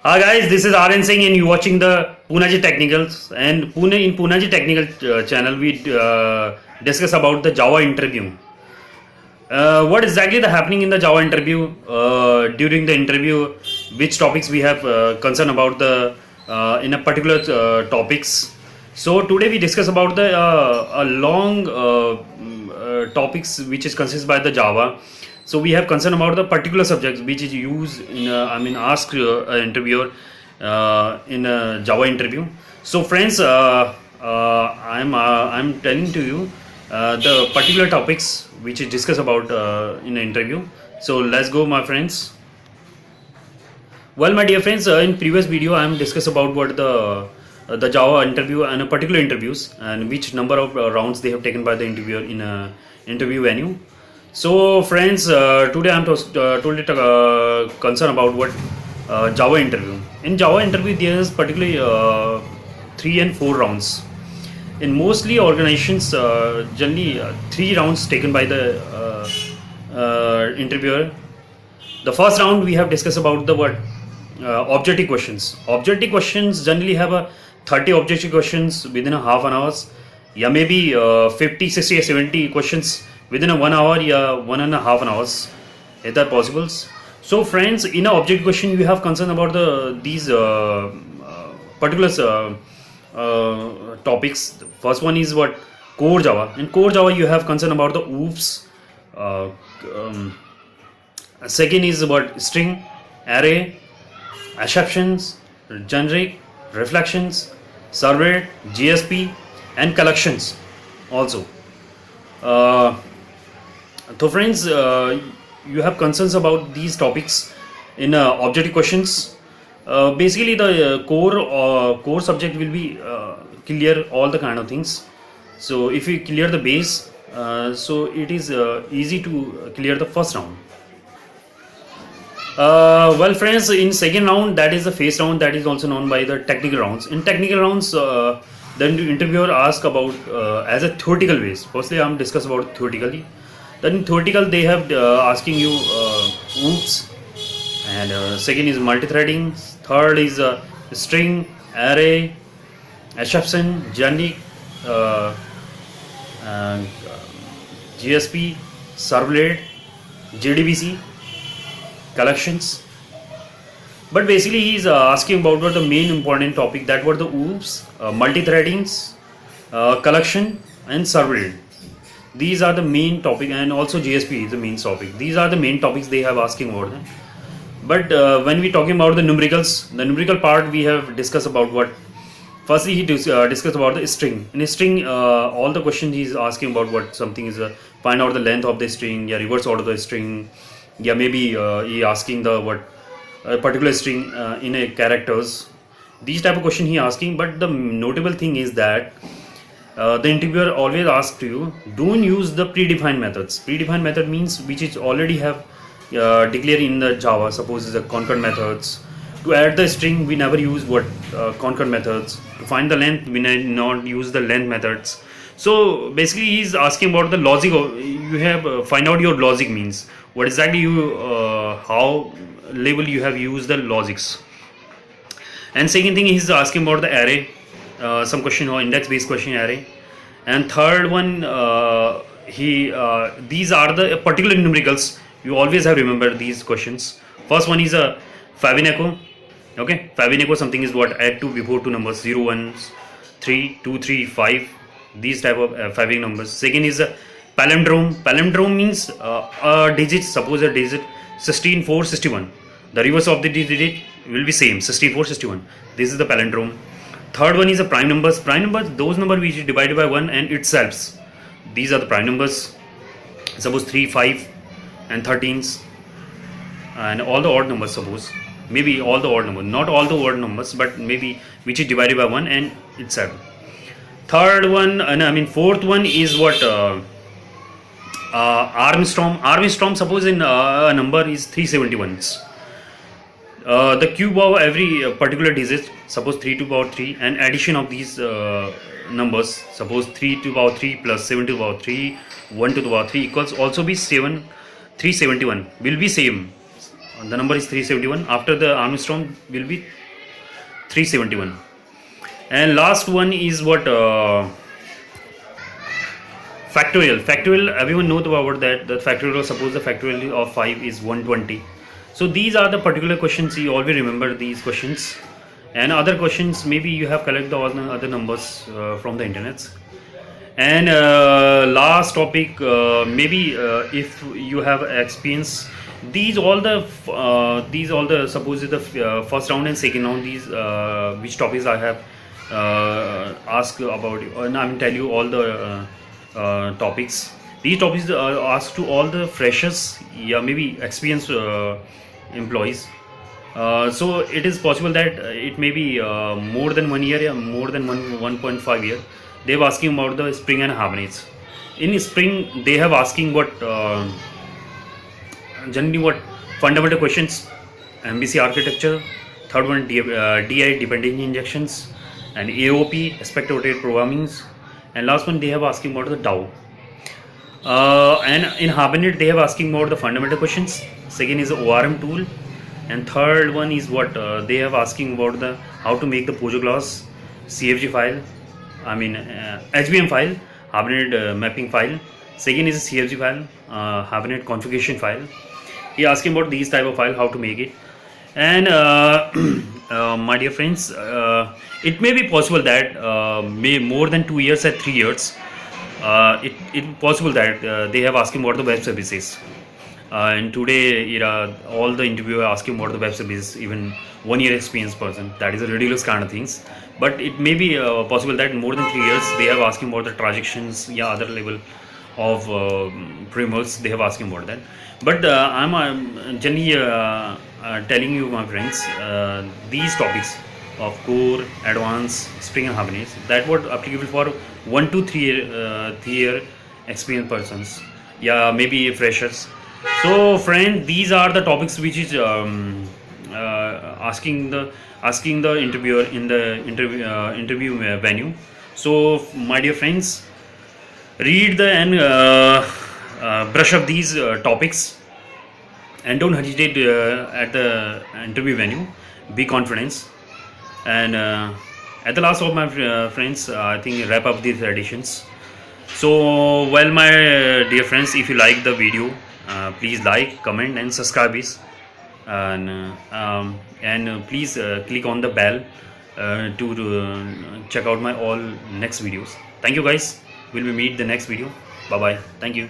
Hi guys, this is RN Singh and you're watching the Poonaji Technicals. And Poonaji Technical channel we discuss about the Java interview. What exactly the happening in the Java interview? During the interview, which topics we have concern about the in a particular topics. So today we discuss about the a long topics which is consist by the Java. So we have concern about the particular subjects which is used in ask interviewer in a Java interview. So friends, I'm telling to you the particular topics which is discussed about in an interview. So let's go, my friends. Well, my dear friends, in previous video I am discuss about what the Java interview and a particular interviews and which number of rounds they have taken by the interviewer in a interview venue. So friends, today I am totally concerned about what Java interview. In Java interview there is particularly 3 and 4 rounds. In mostly organizations, generally 3 rounds taken by the interviewer. The first round we have discussed about the what objective questions. Objective questions generally have a 30 objective questions within a half an hour, yeah maybe 50, 60 or 70 questions within a 1 hour, yeah 1.5 hours. Is that possible? So friends, in a objective question you have concern about these particular topics. First one is what core Java. In core Java you have concern about the OOPS. Second is what string, array, exceptions, generic, reflections, servlet, GSP, and collections also. So friends, you have concerns about these topics in objective questions. Basically the core subject will be clear all the kind of things. So if you clear the base, so it is easy to clear the first round. Well friends, in second round, that is the phase round, that is also known by the technical rounds. In technical rounds, the interviewer asks about as a theoretical base. Firstly I'm discuss about theoretically. Then in theoretical they have asking you OOPS, and second is multi-threading, third is string, array, exception, generic, and GSP, servlet, JDBC, collections. But basically he is asking about what the main important topic, that were the OOPS, multi-threadings, collection, and servlet. These are the main topic, and also GSP is the main topic. These are the main topics they have asking about them. But when we talking about the numericals, the numerical part we have discussed about what. Firstly, he discussed about the string. In a string, all the questions he is asking about what something is find out the length of the string, yeah, reverse order the string, yeah, maybe he asking the what a particular string in a characters. These type of question he asking. But the notable thing is that the interviewer always asks to you, don't use the predefined methods. Predefined method means which is already have declared in the Java. Suppose the concat methods. To add the string, we never use what concat methods. To find the length, we not use the length methods. So basically, he's asking about the logic. You have find out your logic means what exactly you how level you have used the logics. And second thing, he's asking about the array. Some question or index based question array. And third one, these are the particular numericals. You always have remember these questions. First one is a Fibonacci. Okay, Fibonacci something is what add to before two numbers 0, 1, 3, 2, 3, 5. These type of Fibonacci numbers. Second is a palindrome. Palindrome means a digit. Suppose a digit 16, 4, 61. The reverse of the digit will be same 16, 4, 61. This is the palindrome. Third one is a prime numbers. Prime numbers, those numbers which is divided by 1 and itself. These are the prime numbers. Suppose 3, 5 and 13s. And all the odd numbers, suppose. Maybe all the odd numbers. Not all the odd numbers, but maybe which is divided by 1 and itself. Third one, fourth one is what Armstrong. Armstrong, suppose in a number is 371s. The cube of every particular digit, suppose 3 to the power 3, and addition of these numbers, suppose 3 to the power 3 plus 7 to the power 3, 1 to the power 3 equals also be 371 will be same. The number is 371. After the Armstrong will be 371. And last one is what factorial. Factorial, everyone knows about that. The factorial, suppose the factorial of 5 is 120. So these are the particular questions. You always remember these questions. And other questions, maybe you have collected all the other numbers from the internet. And last topic, maybe if you have experience, these all the suppose the first round and second round, these which topics I have asked about, and I will tell you all the topics. These topics are asked to all the freshers, yeah, maybe experienced employees. So it is possible that it may be more than 1 year, yeah, more than 1.5 year. They have asking about the spring and harmonics. In spring, they have asking what generally what fundamental questions, MBC architecture, third one DI dependency injections, and AOP aspect oriented programming, and last one they have asking about the Tau. And in Hibernate they have asking about the fundamental questions. Second is the ORM tool, and third one is what they have asking about the how to make the Pojo class CFG file, I mean HBM file, Hibernate mapping file. Second is a CFG file, Hibernate configuration file. He asking about these type of file, how to make it. And my dear friends, it may be possible that may more than 2 years or 3 years, it possible that they have asking about the web services. And today era, all the interviewer asking about the web services, even 1 year experienced person. That is a ridiculous kind of things. But it may be possible that more than 3 years they have asking about the transactions, yeah, other level of frameworks they have asking about that. But I'm generally telling you, my friends, these topics of core, advanced, spring and Hibernate, that were applicable for 1 to 3 year experienced persons, yeah, maybe freshers. So friend, these are the topics which is asking the interviewer in the interview venue. So my dear friends, read the and brush up these topics, and don't hesitate at the interview venue. Be confident. And at the last of my friends, I think wrap up these editions. So well, my dear friends, if you like the video, please like, comment and subscribe this, and please click on the bell to check out my all next videos. Thank you guys. Will we meet the next video. Bye bye. Thank you.